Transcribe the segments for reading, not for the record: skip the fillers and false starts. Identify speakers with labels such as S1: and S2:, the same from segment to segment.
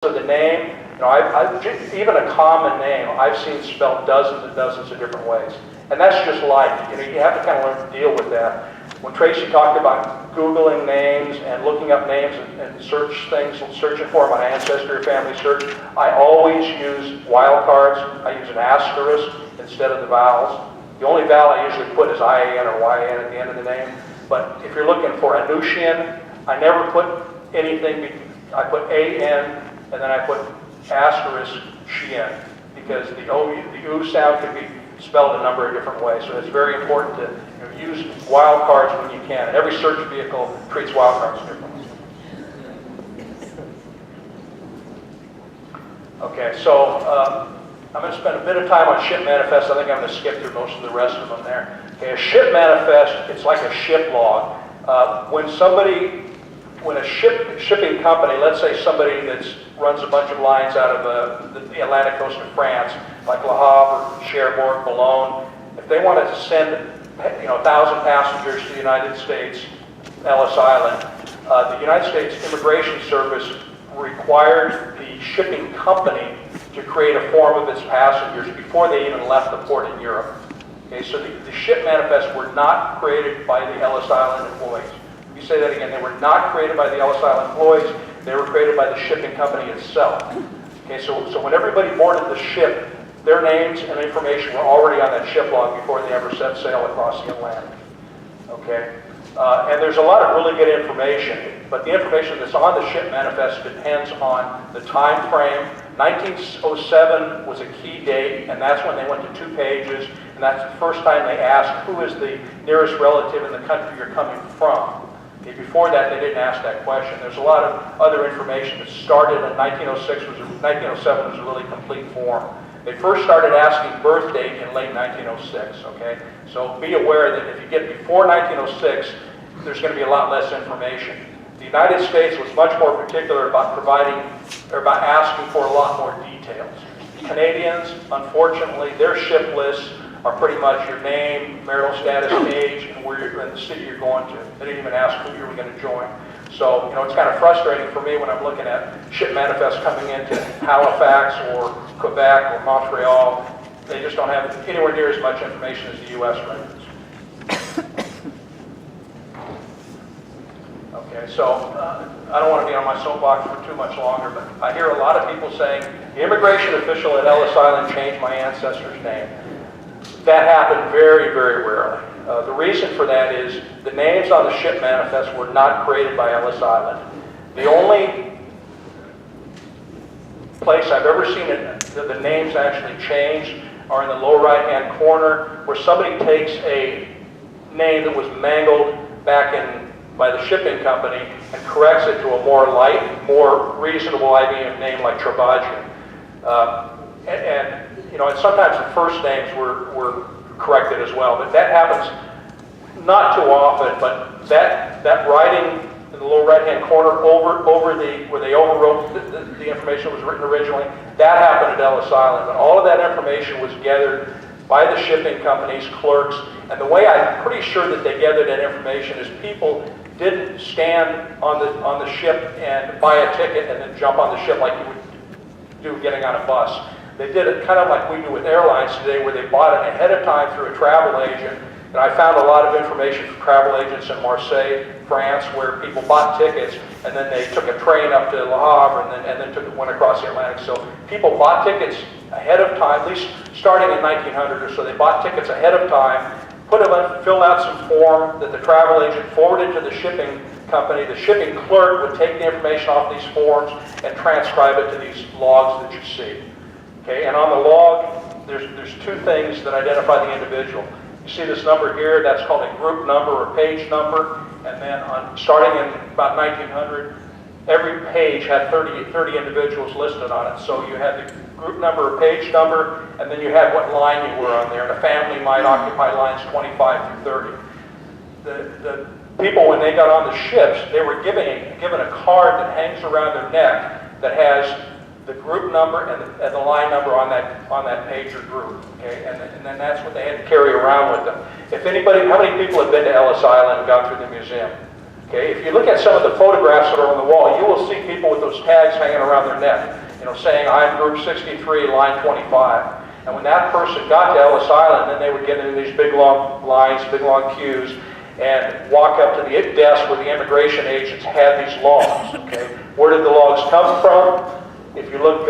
S1: So the name, even a common name, I've seen spelled dozens and dozens of different ways. And that's just life. You have to kind of learn to deal with that. When Tracy talked about Googling names and looking up names and searching for them on Ancestry or Family Search, I always use wildcards. I use an asterisk instead of the vowels. The only vowel I usually put is IAN or YAN at the end of the name. But if you're looking for Anushian, I never put anything. I put AN and then I put asterisk Shian, because the U sound can be spelled a number of different ways. So it's very important to use wildcards when you can. And every search vehicle treats wildcards differently. Okay, so I'm going to spend a bit of time on ship manifest. I think I'm going to skip through most of the rest of them there. Okay, a ship manifest, it's like a ship log. When a shipping company, let's say somebody that runs a bunch of lines out of the Atlantic coast of France, like Le Havre, Cherbourg, Boulogne, if they wanted to send 1,000 passengers to the United States, Ellis Island, the United States Immigration Service required the shipping company to create a form of its passengers before they even left the port in Europe. Okay, so the ship manifests were not created by the Ellis Island employees. Let me say that again. They were not created by the Ellis Island employees. They were created by the shipping company itself. Okay, so when everybody boarded the ship, their names and information were already on that ship log before they ever set sail across the Atlantic. Okay, and there's a lot of really good information, but the information that's on the ship manifest depends on the time frame. 1907 was a key date, and that's when they went to 2 pages, and that's the first time they asked who is the nearest relative in the country you're coming from. Okay, before that, they didn't ask that question. There's a lot of other information that started in 1907 was a really complete form. They first started asking birth date in late 1906, okay? So be aware that if you get before 1906, there's going to be a lot less information. The United States was much more particular about about asking for a lot more details. Canadians, unfortunately, their ship lists are pretty much your name, marital status, age, and where you're in the city you're going to. They didn't even ask who you were going to join. So, it's kind of frustrating for me when I'm looking at ship manifests coming into Halifax or Quebec or Montreal. They just don't have anywhere near as much information as the U.S. records. Okay, so I don't want to be on my soapbox for too much longer, but I hear a lot of people saying, the immigration official at Ellis Island changed my ancestor's name. That happened very, very rarely. The reason for that is the names on the ship manifest were not created by Ellis Island. The only place I've ever seen the names actually changed are in the lower right-hand corner, where somebody takes a name that was mangled back by the shipping company and corrects it to a more light, more reasonable IBM name like Travagin. And sometimes the first names were corrected as well, but that happens not too often. But that writing in the lower right-hand corner where they overwrote the information that was written originally, that happened at Ellis Island. But all of that information was gathered by the shipping company's clerks, and the way I'm pretty sure that they gathered that information is people didn't stand on the ship and buy a ticket and then jump on the ship like you would do getting on a bus. They did it kind of like we do with airlines today, where they bought it ahead of time through a travel agent. And I found a lot of information from travel agents in Marseille, France, where people bought tickets and then they took a train up to Le Havre and then went across the Atlantic. So people bought tickets ahead of time, at least starting in 1900 or so. They bought tickets ahead of time, put them in, filled out some form that the travel agent forwarded to the shipping company. The shipping clerk would take the information off these forms and transcribe it to these logs that you see. Okay, and on the log, there's 2 things that identify the individual. You see this number here, that's called a group number or page number, and then starting in about 1900, every page had 30 individuals listed on it. So you had the group number or page number, and then you had what line you were on there, and a family might occupy lines 25 through 30. The people, when they got on the ships, they were given a card that hangs around their neck that has the group number and the line number on that page or group, okay, and then that's what they had to carry around with them. If anybody, how many people have been to Ellis Island and gone through the museum? Okay, if you look at some of the photographs that are on the wall, you will see people with those tags hanging around their neck, saying, I'm group 63, line 25. And when that person got to Ellis Island, then they would get into these big long lines, big long queues, and walk up to the desk where the immigration agents had these logs. Okay, where did the logs come from? If you look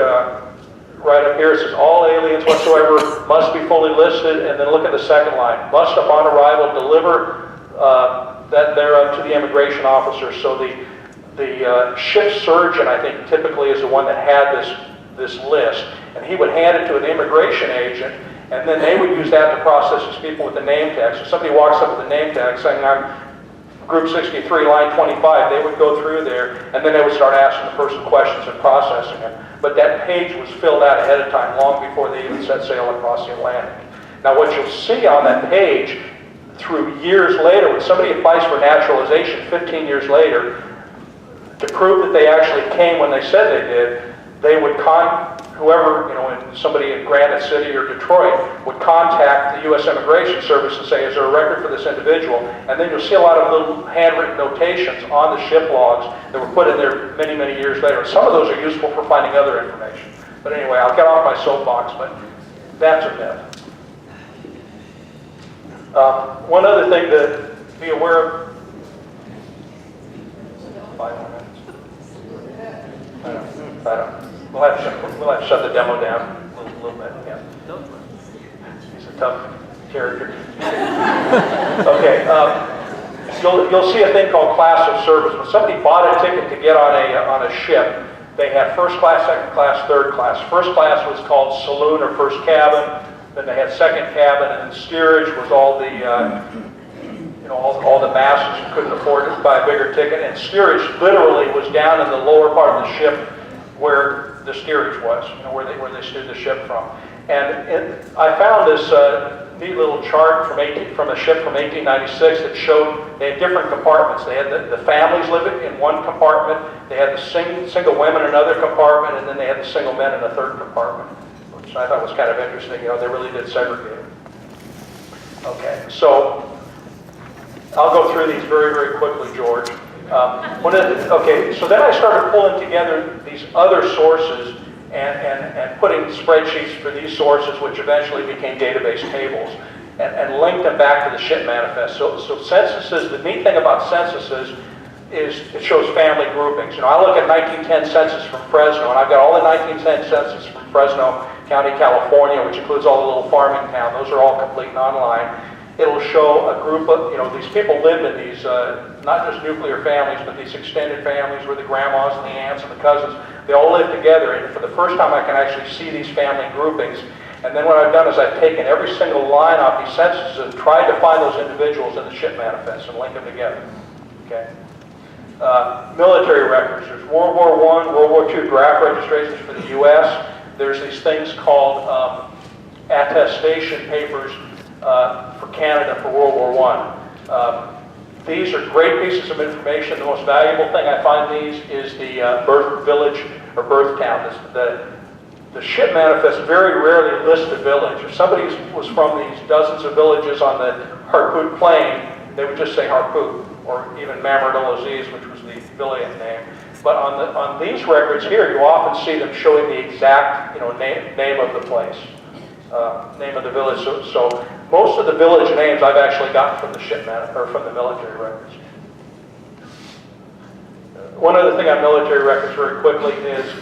S1: right up here, it says all aliens whatsoever must be fully listed, and then look at the second line. Must upon arrival deliver that thereof to the immigration officer. So the ship surgeon, I think, typically is the one that had this list, and he would hand it to an immigration agent, and then they would use that to process these people with the name tag. So somebody walks up with the name tag saying, I'm group 63, line 25, they would go through there, and then they would start asking the person questions and processing it. But that page was filled out ahead of time, long before they even set sail across the Atlantic. Now what you'll see on that page, through years later, when somebody applies for naturalization 15 years later, to prove that they actually came when they said they did, they would whoever, somebody in Granite City or Detroit would contact the U.S. Immigration Service and say, is there a record for this individual? And then you'll see a lot of little handwritten notations on the ship logs that were put in there many, many years later. Some of those are useful for finding other information. But anyway, I'll get off my soapbox, but that's a myth. One other thing to be aware of. 5 more minutes. I don't. We'll have to shut the demo down a little bit. Yeah. He's a tough character. Okay. You'll see a thing called class of service. When somebody bought a ticket to get on a ship, they had first class, second class, third class. First class was called saloon or first cabin. Then they had second cabin, and then steerage was all the all the masters who couldn't afford to buy a bigger ticket. And steerage literally was down in the lower part of the ship where the steerage was, where they steered the ship from. And I found this neat little chart from a ship from 1896 that showed they had different compartments. They had the families living in one compartment, they had the single women in another compartment, and then they had the single men in a third compartment, which I thought was kind of interesting. They really did segregate it. Okay, so I'll go through these very, very quickly, George. So then I started pulling together these other sources and putting spreadsheets for these sources, which eventually became database tables, and linked them back to the ship manifest. So censuses, the neat thing about censuses is it shows family groupings. I look at 1910 census from Fresno, and I've got all the 1910 census from Fresno County, California, which includes all the little farming towns. Those are all complete and online. It'll show a group of, these people lived in these, not just nuclear families, but these extended families where the grandmas and the aunts and the cousins, they all live together. And for the first time, I can actually see these family groupings. And then what I've done is I've taken every single line off these censuses and tried to find those individuals in the ship manifest and link them together. Okay. Military records. There's World War I, World War II draft registrations for the U.S. There's these things called attestation papers for Canada for World War I. These are great pieces of information. The most valuable thing I find these is the birth village or birth town. The ship manifest very rarely lists a village. If somebody was from these dozens of villages on the Harpoot Plain, they would just say Harpoot, or even Mamardol-Aziz, which was the village name. But on these records here, you often see them showing the exact name of the place. Name of the village. So most of the village names I've actually gotten from the ship or from the military records. One other thing on military records very quickly is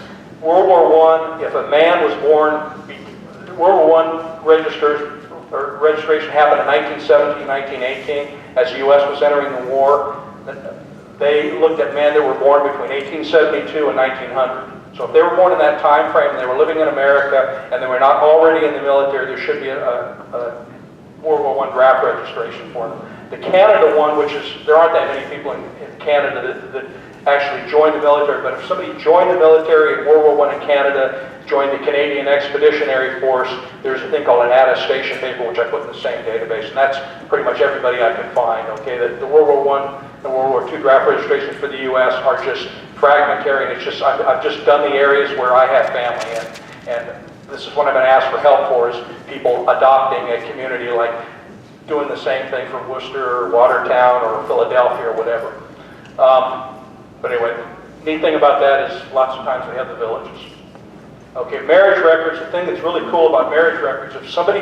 S1: World War I. If a man was born, World War I registration happened in 1917, 1918, as the U.S. was entering the war. They looked at men that were born between 1872 and 1900. So if they were born in that time frame and they were living in America and they were not already in the military, there should be a World War I draft registration for them. The Canada one, which is, there aren't that many people in Canada that actually joined the military, but if somebody joined the military in World War I in Canada, joined the Canadian Expeditionary Force, there's a thing called an attestation paper, which I put in the same database, and that's pretty much everybody I could find. Okay, the World War I and World War II draft registrations for the U.S. are just fragmentary, and it's just I've just done the areas where I have family in, and this is what I've been asked for help for, is people adopting a community, like doing the same thing for Worcester or Watertown or Philadelphia or whatever. But anyway, neat thing about that is lots of times we have the villages. Okay, marriage records, the thing that's really cool about marriage records, if somebody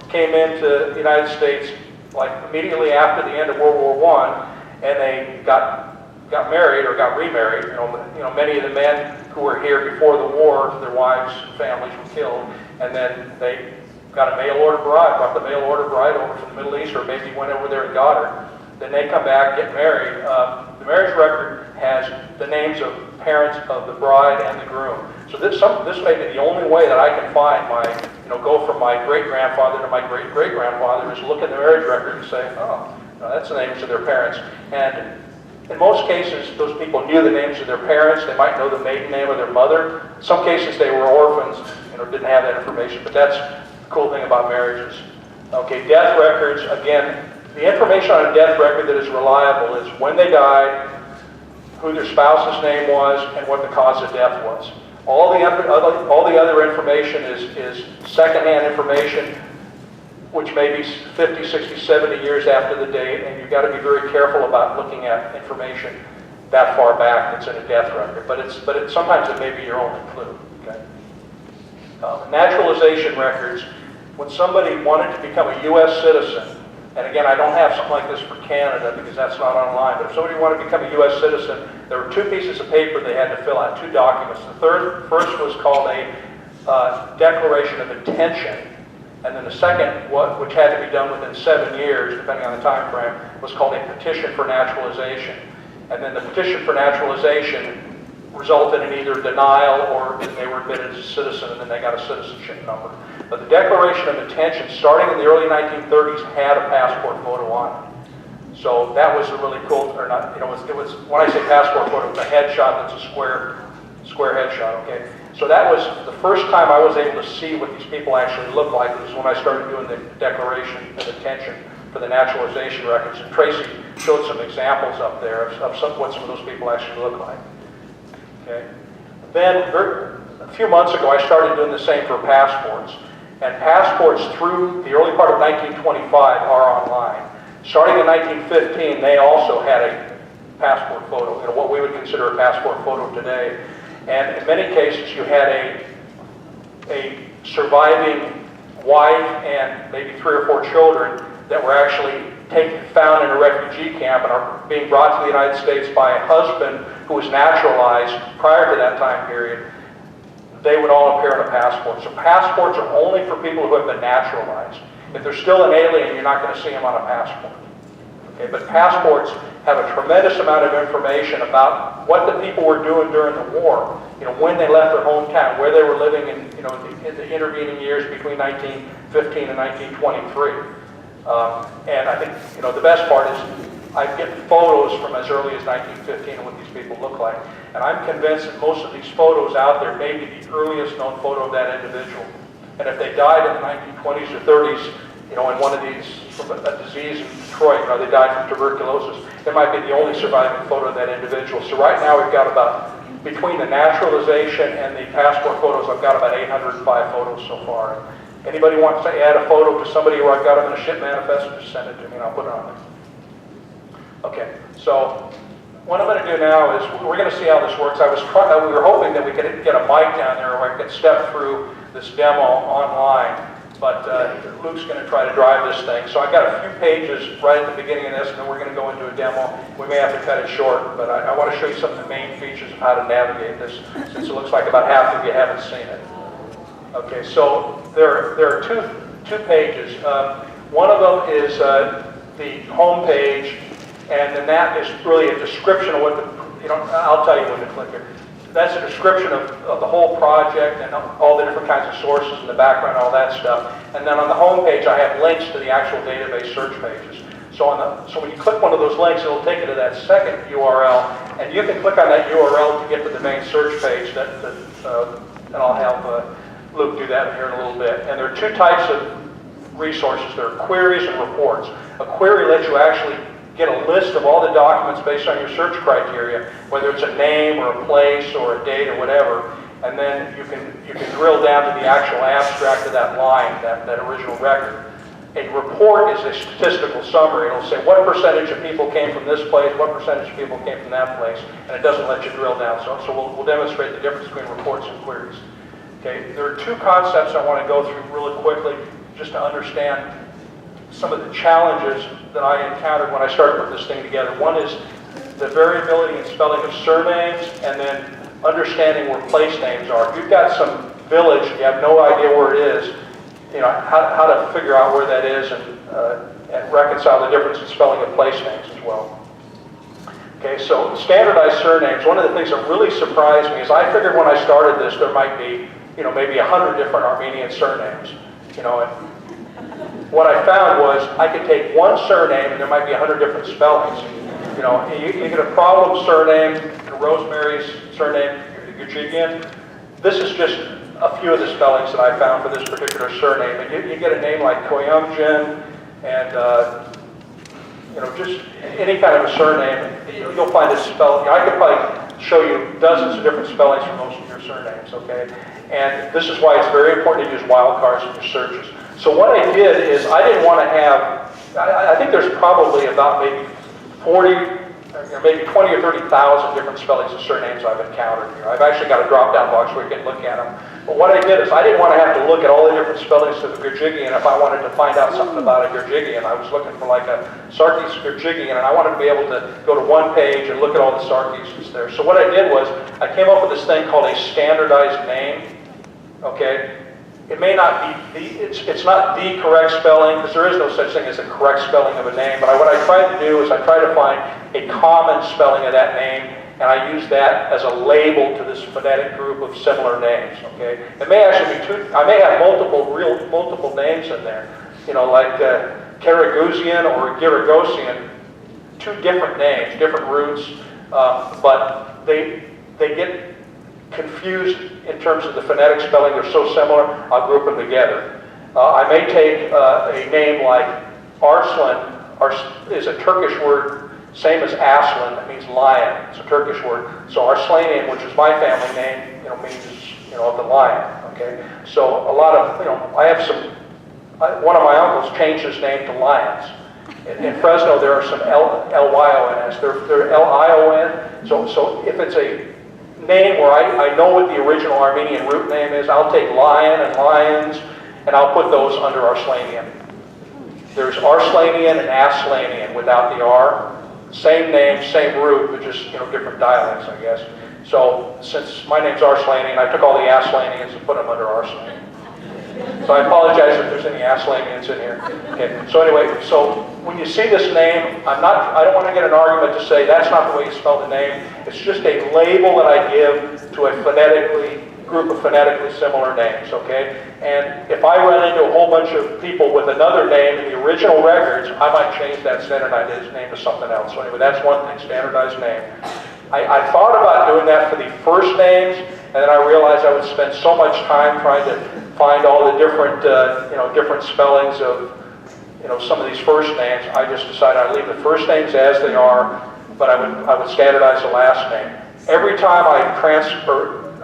S1: came into the United States like immediately after the end of World War I and they got married or got remarried, you know, many of the men who were here before the war, their wives and families were killed, and then they got a mail order bride, brought the mail order bride over from the Middle East, or maybe went over there and got her. Then they come back, get married. The marriage record has the names of parents of the bride and the groom. So this may be the only way that I can find go from my great-grandfather to my great-great-grandfather is look at the marriage record and say, oh, that's the names of their parents. And in most cases, those people knew the names of their parents. They might know the maiden name of their mother. In some cases, they were orphans, didn't have that information. But that's the cool thing about marriages. Okay, death records, again, the information on a death record that is reliable is when they died, who their spouse's name was, and what the cause of death was. All the other information is secondhand information, which may be 50, 60, 70 years after the date, and you've got to be very careful about looking at information that far back that's in a death record. But sometimes it may be your only clue. Okay. Naturalization records. When somebody wanted to become a U.S. citizen, and again, I don't have something like this for Canada because that's not online, but if somebody wanted to become a U.S. citizen, there were two pieces of paper they had to fill out, two documents. The first was called a declaration of intention, and then the second, which had to be done within 7 years, depending on the time frame, was called a petition for naturalization. And then the petition for naturalization resulted in either denial or they were admitted as a citizen, and then they got a citizenship number. But the Declaration of Intention, starting in the early 1930s, had a passport photo on it. So that was a really cool, or not, it was when I say passport photo, it's a headshot that's a square headshot, okay? So that was the first time I was able to see what these people actually look like. It was when I started doing the Declaration of Intention for the naturalization records. And Tracy showed some examples up there of what some of those people actually look like. Okay. Then, a few months ago, I started doing the same for passports. And passports through the early part of 1925 are online. Starting in 1915, they also had a passport photo, what we would consider a passport photo today. And in many cases, you had a surviving wife and maybe 3 or 4 children that were actually found in a refugee camp and are being brought to the United States by a husband who was naturalized prior to that time period. They would all appear on a passport. So passports are only for people who have been naturalized. If they're still an alien, you're not going to see them on a passport. Okay, but passports have a tremendous amount of information about what the people were doing during the war. When they left their hometown, where they were living in the intervening years between 1915 and 1923. And I think the best part is I get photos from as early as 1915 of what these people look like. And I'm convinced that most of these photos out there may be the earliest known photo of that individual. And if they died in the 1920s or 30s, in one of these, from a disease in Detroit, they died from tuberculosis, it might be the only surviving photo of that individual. So right now we've got about, between the naturalization and the passport photos, I've got about 805 photos so far. Anybody wants to add a photo to somebody who I've got them in a ship manifest, just send it to me and I'll put it on there. Okay, so what I'm going to do now is we're going to see how this works. We were hoping that we could get a mic down there where I could step through this demo online, but Luke's going to try to drive this thing. So I've got a few pages right at the beginning of this, and then we're going to go into a demo. We may have to cut it short, but I want to show you some of the main features of how to navigate this, since it looks like about half of you haven't seen it. Okay, so there are two pages. One of them is the home page, and then that is really a description of what I'll tell you when to click it. That's a description of the whole project and all the different kinds of sources in the background, all that stuff. And then on the home page, I have links to the actual database search pages. So when you click one of those links, it'll take you to that second URL, and you can click on that URL to get to the main search page. And I'll have Luke do that here in a little bit. And there are two types of resources. There are queries and reports. A query lets you actually get a list of all the documents based on your search criteria, whether it's a name or a place or a date or whatever, and then you can drill down to the actual abstract of that line, that original record. A report is a statistical summary. It'll say what percentage of people came from this place, what percentage of people came from that place, and it doesn't let you drill down. So we'll demonstrate the difference between reports and queries. Okay, there are two concepts I want to go through really quickly just to understand some of the challenges that I encountered when I started putting this thing together. One is the variability in spelling of surnames, and then understanding where place names are. If you've got some village, you have no idea where it is, you know, how to figure out where that is and reconcile the difference in spelling of place names as well. Okay, so standardized surnames, one of the things that really surprised me is I figured when I started this there might be, you know, maybe 100 different Armenian surnames, you know, and what I found was I could take one surname and there might be 100 different spellings. You know, you get a problem surname, Rosemary's surname, Gajigian. This is just a few of the spellings that I found for this particular surname. And you get a name like Koyamjin and, you know, just any kind of a surname, you'll find a spelling. I could probably show you dozens of different spellings for most of your surnames, okay? And this is why it's very important to use wildcards in your searches. So what I did is I didn't want to have, I think there's probably about maybe 40, or maybe 20 or 30,000 different spellings of surnames I've encountered here. I've actually got a drop-down box where you can look at them. But what I did is I didn't want to have to look at all the different spellings of the Gurjigian if I wanted to find out something about a Gurjigian. I was looking for like a Sarkis Gurjigian, and I wanted to be able to go to one page and look at all the Sarkis that's there. So what I did was I came up with this thing called a standardized name. Okay? It may not be, it's not the correct spelling, because there is no such thing as a correct spelling of a name, but what I tried to do is I tried to find a common spelling of that name, and I used that as a label to this phonetic group of similar names, okay? It may actually be two, I may have multiple names in there, you know, like Karaguzian or Giragosian, two different names, different roots, but they get confused in terms of the phonetic spelling. They're so similar, I'll group them together. I may take a name like Arslan, is a Turkish word, same as Aslan, that means lion. It's a Turkish word. So Arslanian, which is my family name, you know, means, you know, of the lion, okay? So a lot of, you know, I have some, one of my uncles changed his name to Lions. In Fresno, there are some L-Y-O-N-S, they're L-I-O-N, so if it's a name where I know what the original Armenian root name is, I'll take lion and lions, and I'll put those under Arslanian. There's Arslanian and Aslanian without the R. Same name, same root, but just, you know, different dialects, I guess. So since my name's Arslanian, I took all the Aslanians and put them under Arslanian. So I apologize if there's any Aslanians in here. Okay. So anyway, so when you see this name, I don't want to get an argument to say that's not the way you spell the name. It's just a label that I give to a group of phonetically similar names, okay? And if I run into a whole bunch of people with another name in the original records, I might change that standardized name to something else. So anyway, that's one thing, standardized name. I thought about doing that for the first names, and then I realized I would spend so much time trying to find all the different, you know, different spellings of, you know, some of these first names. I just decided I'd leave the first names as they are, but I would standardize the last name. Every time I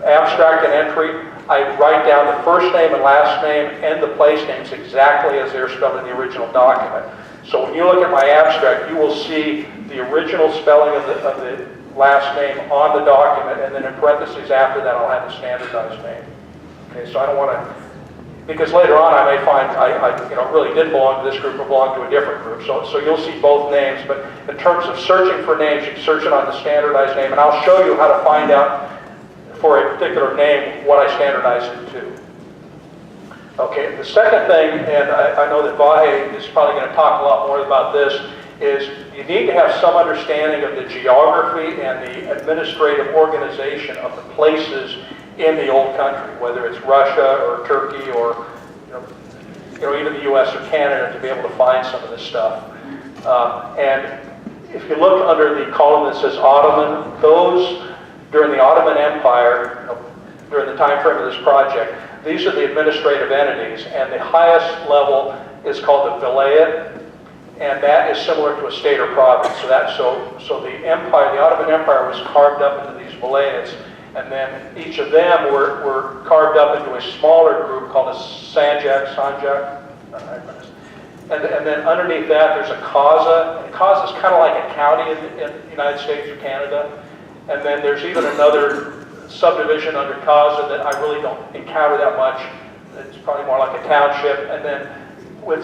S1: abstract an entry, I write down the first name and last name and the place names exactly as they're spelled in the original document. So when you look at my abstract, you will see the original spelling of the last name on the document, and then in parentheses after that I'll have the standardized name. Okay, so I don't want to, because later on I may find I you know, really did belong to this group or belong to a different group. So you'll see both names, but in terms of searching for names, you can search it on the standardized name, and I'll show you how to find out for a particular name what I standardize it to. Okay, the second thing, and I know that Vahe is probably going to talk a lot more about this, is you need to have some understanding of the geography and the administrative organization of the places in the old country, whether it's Russia or Turkey or you know even the U.S. or Canada, to be able to find some of this stuff. And if you look under the column that says Ottoman, those during the Ottoman Empire, you know, during the time frame of this project, these are the administrative entities, and the highest level is called the Vilayet, and that is similar to a state or province. So the empire, the Ottoman Empire, was carved up into these vilayets, and then each of them were carved up into a smaller group called a sanjak, and then underneath that, there's a CASA. And CASA is kind of like a county in the United States or Canada. And then there's even another subdivision under CASA that I really don't encounter that much. It's probably more like a township. And then,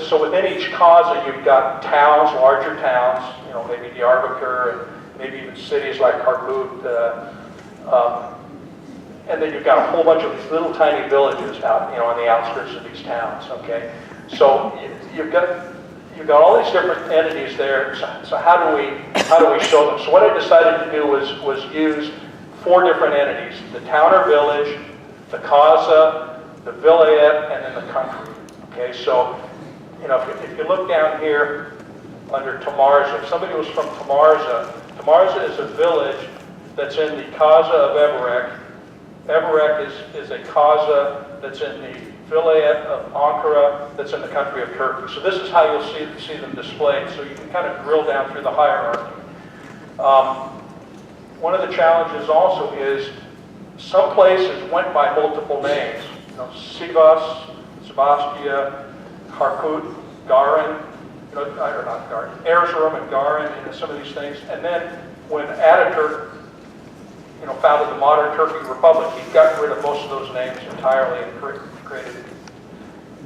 S1: so within each CASA, you've got towns, larger towns, you know, maybe Diyarbakir, and maybe even cities like Harput. And then you've got a whole bunch of these little tiny villages out, you know, on the outskirts of these towns. Okay, so you've got all these different entities there. So how do we show them? So what I decided to do was use 4 different entities: the town or village, the CASA, the vilayet, and then the country. Okay, so you know, if you look down here under Tamarza, if somebody was from Tamarza, Tamarza is a village that's in the CASA of Eberek. Eberek is a CASA that's in the vilayet of Ankara, that's in the country of Turkey. So this is how you'll see them displayed. So you can kind of drill down through the hierarchy. One of the challenges also is some places went by multiple names. You know, Sivas, Sebastia, Harput, Garin, you know, or not Garin, Erzurum and Garin, and some of these things. And then when Ataturk, you know, founded the modern Turkey Republic, he got rid of most of those names entirely and created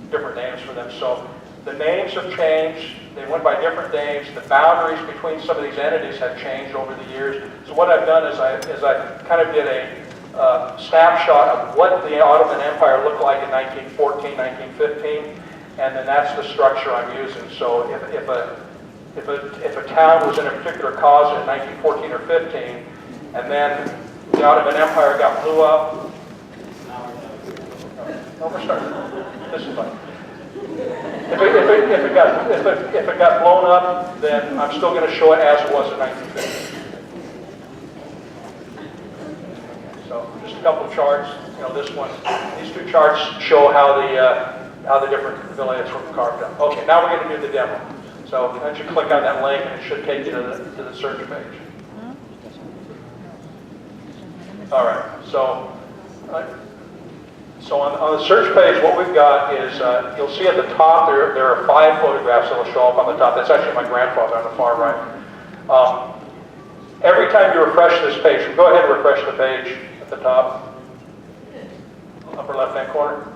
S1: different names for them. So the names have changed. They went by different names. The boundaries between some of these entities have changed over the years. So what I've done is I kind of did a snapshot of what the Ottoman Empire looked like in 1914, 1915, and then that's the structure I'm using. So if a town was in a particular cause in 1914 or 15, and then the Ottoman Empire blew up. No, we're starting. This is fine. If it got blown up, then I'm still going to show it as it was in 1950. So just a couple charts. You know, this one, these 2 charts show how the different villages were carved up. Okay, now we're going to do the demo. So once you click on that link, it should take you to the search page. All right, so on the search page, what we've got is, you'll see at the top, there are 5 photographs that will show up on the top. That's actually my grandfather on the far right. Every time you refresh this page, go ahead and refresh the page at the top, upper left-hand corner.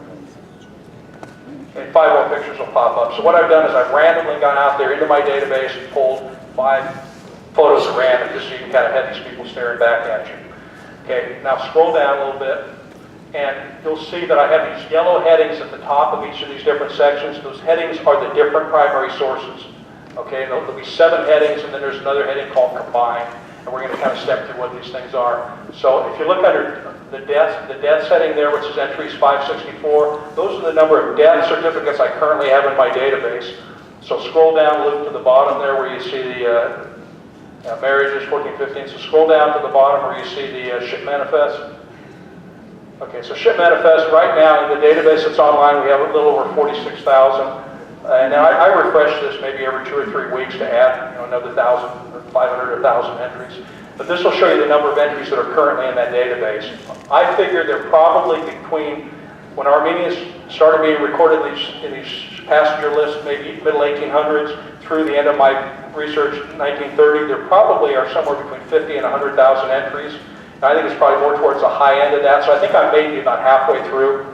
S1: And 5 more pictures will pop up. So what I've done is I've randomly gone out there into my database and pulled 5 photos at random, just so you can kind of have these people staring back at you. Okay, now scroll down a little bit, and you'll see that I have these yellow headings at the top of each of these different sections. Those headings are the different primary sources. Okay, there'll be 7 headings, and then there's another heading called combined, and we're going to kind of step through what these things are. So if you look under the death setting there, which is entries 564, those are the number of death certificates I currently have in my database. So scroll down, loop to the bottom there where you see the marriages, 14, 15. So scroll down to the bottom where you see the ship manifest. Okay, so ship manifest right now in the database that's online, we have a little over 46,000. And now I refresh this maybe every 2 or 3 weeks to add, you know, another 1,000 or 500 or 1,000 entries. But this will show you the number of entries that are currently in that database. I figure they're probably between, when Armenians started being recorded in these passenger lists, maybe middle 1800s, through the end of my research, 1930, there probably are somewhere between 50 and 100,000 entries. And I think it's probably more towards the high end of that, so I think I'm maybe about halfway through.